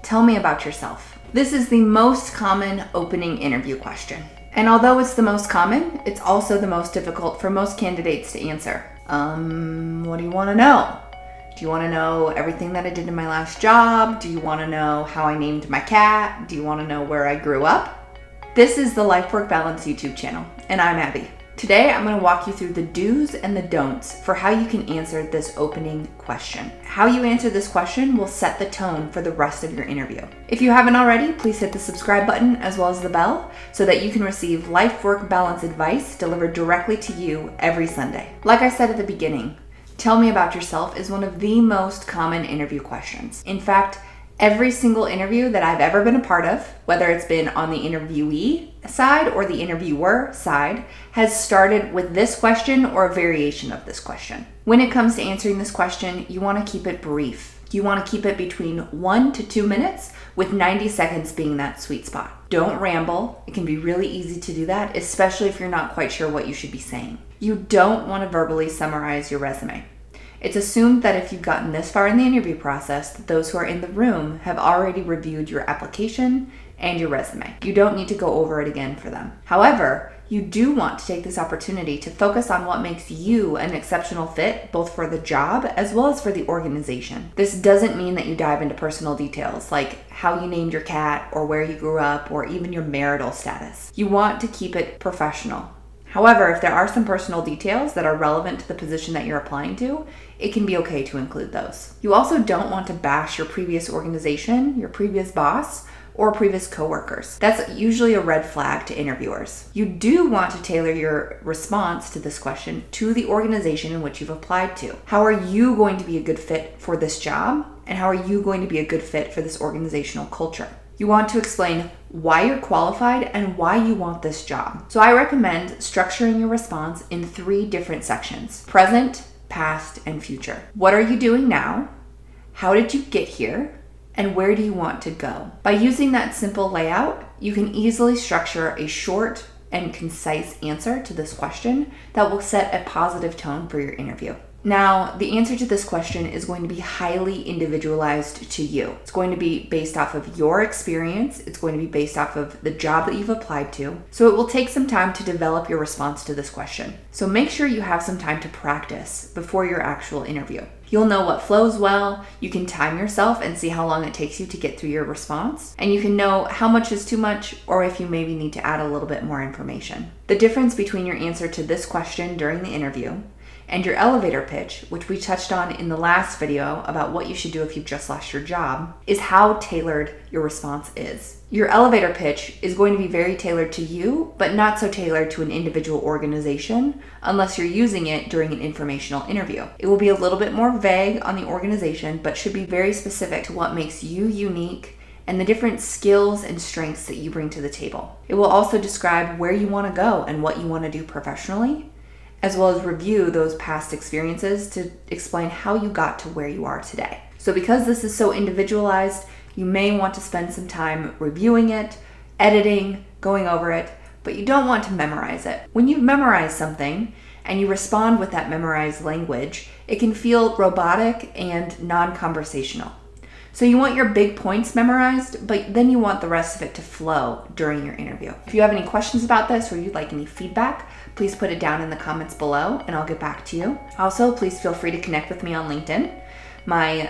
tell me about yourself. This is the most common opening interview question. And although it's the most common, it's also the most difficult for most candidates to answer. What do you want to know? Do you want to know everything that I did in my last job? Do you want to know how I named my cat? Do you want to know where I grew up? This is the Life Work Balance YouTube channel, and I'm Abby. Today, I'm going to walk you through the do's and the don'ts for how you can answer this opening question. How you answer this question will set the tone for the rest of your interview. If you haven't already, please hit the subscribe button as well as the bell so that you can receive life work balance advice delivered directly to you every Sunday. Like I said at the beginning, tell me about yourself is one of the most common interview questions. In fact, every single interview that I've ever been a part of, whether it's been on the interviewee side or the interviewer side, has started with this question or a variation of this question. When it comes to answering this question, you want to keep it brief. You want to keep it between 1 to 2 minutes, with 90 seconds being that sweet spot. Don't ramble. It can be really easy to do that, especially if you're not quite sure what you should be saying. You don't want to verbally summarize your resume. It's assumed that if you've gotten this far in the interview process, that those who are in the room have already reviewed your application and your resume. You don't need to go over it again for them. However, you do want to take this opportunity to focus on what makes you an exceptional fit, both for the job as well as for the organization. This doesn't mean that you dive into personal details like how you named your cat or where you grew up or even your marital status. You want to keep it professional. However, if there are some personal details that are relevant to the position that you're applying to, it can be okay to include those. You also don't want to bash your previous organization, your previous boss, or previous coworkers. That's usually a red flag to interviewers. You do want to tailor your response to this question to the organization in which you've applied to. How are you going to be a good fit for this job? And how are you going to be a good fit for this organizational culture? You want to explain why you're qualified and why you want this job. So I recommend structuring your response in 3 different sections: present, past, and future. What are you doing now? How did you get here? And where do you want to go? By using that simple layout, you can easily structure a short and concise answer to this question that will set a positive tone for your interview. Now, the answer to this question is going to be highly individualized to you. It's going to be based off of your experience. It's going to be based off of the job that you've applied to. So it will take some time to develop your response to this question. So make sure you have some time to practice before your actual interview. You'll know what flows well, you can time yourself and see how long it takes you to get through your response, and you can know how much is too much or if you maybe need to add a little bit more information. The difference between your answer to this question during the interview and your elevator pitch, which we touched on in the last video about what you should do if you've just lost your job, is how tailored your response is. Your elevator pitch is going to be very tailored to you, but not so tailored to an individual organization unless you're using it during an informational interview. It will be a little bit more vague on the organization, but should be very specific to what makes you unique and the different skills and strengths that you bring to the table. It will also describe where you want to go and what you want to do professionally, as well as review those past experiences to explain how you got to where you are today. So because this is so individualized, you may want to spend some time reviewing it, editing, going over it, but you don't want to memorize it. When you've memorized something and you respond with that memorized language, it can feel robotic and non-conversational. So you want your big points memorized, but then you want the rest of it to flow during your interview. If you have any questions about this or you'd like any feedback, please put it down in the comments below and I'll get back to you. Also, please feel free to connect with me on LinkedIn. My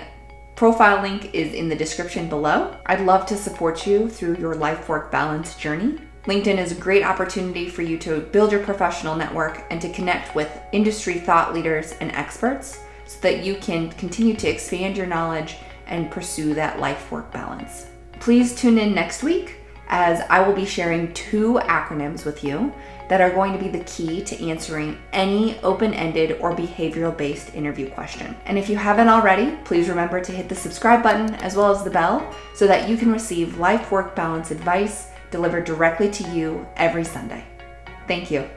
profile link is in the description below. I'd love to support you through your life work balance journey. LinkedIn is a great opportunity for you to build your professional network and to connect with industry thought leaders and experts so that you can continue to expand your knowledge and pursue that life work balance. Please tune in next week as I will be sharing 2 acronyms with you that are going to be the key to answering any open-ended or behavioral-based interview question. And if you haven't already, please remember to hit the subscribe button as well as the bell so that you can receive life work balance advice delivered directly to you every Sunday. Thank you.